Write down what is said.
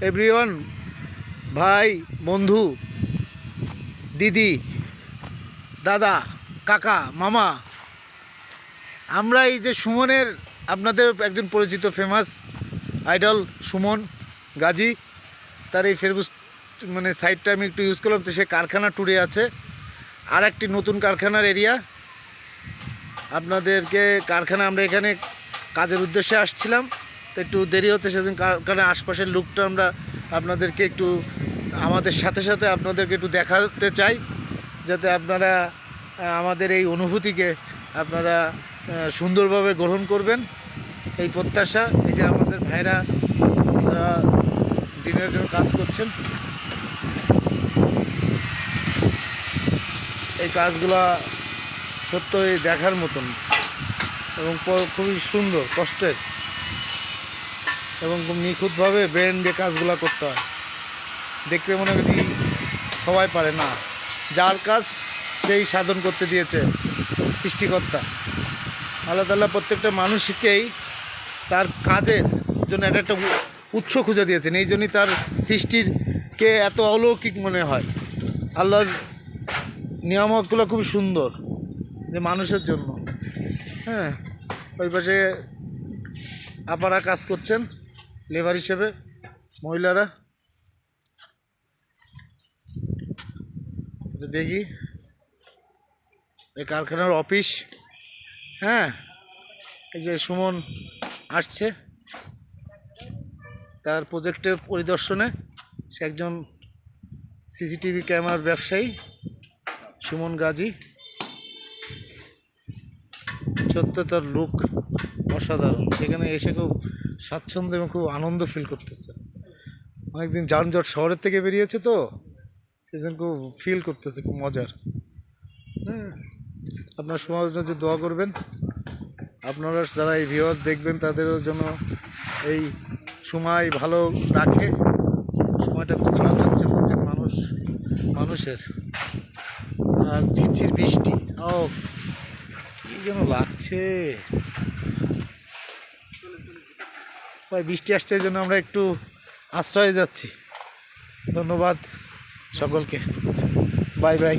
Everyone, ভাই, বন্ধু, দিদি, দাদা, কাকা, মামা, আমরা এই যে সুমনের আপনাদের একজন পরিচিত ফেমাস আইডল সুমন গাজী, তার এই ফেসবুক সাইটটা আমি একটু ইউজ করলাম। তো সে কারখানা ট্যুরে আছে, আর একটি নতুন কারখানার এরিয়া আপনাদেরকে কারখানা, আমরা এখানে কাজের উদ্দেশ্যে আসছিলাম, তো একটু দেরি হচ্ছে, সেদিন কারখানার আশপাশের লুকটা আমরা আপনাদেরকে একটু আমাদের সাথে সাথে আপনাদেরকে একটু দেখাতে চাই, যাতে আপনারা আমাদের এই অনুভূতিকে আপনারা সুন্দরভাবে গ্রহণ করবেন, এই প্রত্যাশা। এই যে আমাদের ভাইরা তারা দিনের জন্য কাজ করছেন, এই কাজগুলা সত্যই দেখার মতন এবং খুবই সুন্দর, কষ্টের এবং খুব নিখুঁতভাবে ব্রেন দিয়ে কাজগুলো করতে হয়। দেখতে মনে করি সবাই পারে না, যার কাজ সেই সাধন করতে দিয়েছে সৃষ্টিকর্তা আল্লাহ তাআলা। প্রত্যেকটা মানুষকেই তার কাজের জন্য একটা উৎস খুঁজে দিয়েছেন, এই জন্যই তার সৃষ্টিরকে এত অলৌকিক মনে হয়। আল্লাহর নিয়ামকগুলো খুব সুন্দর যে মানুষের জন্য। হ্যাঁ, ওই পাশে আপারা কাজ করছেন লেবার হিসেবে, মহিলারা। দেখি এই কারখানার অফিস। হ্যাঁ, এই যে সুমন আসছে তার প্রজেক্টের পরিদর্শনে। সে একজন সিসিটিভি ক্যামেরার ব্যবসায়ী সুমন গাজী। সত্য তার লুক অসাধারণ, সেখানে এসে খুব স্বাচ্ছন্দ্য এবং খুব আনন্দ ফিল করতেছে। অনেকদিন যানজট শহরের থেকে বেরিয়েছে, তো সেজন্য খুব ফিল করতেছে, খুব মজার। হ্যাঁ, আপনার সমাজের জন্য দোয়া করবেন, আপনারা যারা এই ভিডিও দেখবেন তাদেরও জন্য এই সময় ভালো রাখে। সময়টা খুব খারাপ যাচ্ছে প্রত্যেক মানুষের। আর ঝিরঝির বৃষ্টি, ও কি যেন লাগছে ভাই। বৃষ্টি আসছে, এই জন্য আমরা একটু আশ্রয়ে যাচ্ছি। ধন্যবাদ সকলকে, বাই বাই।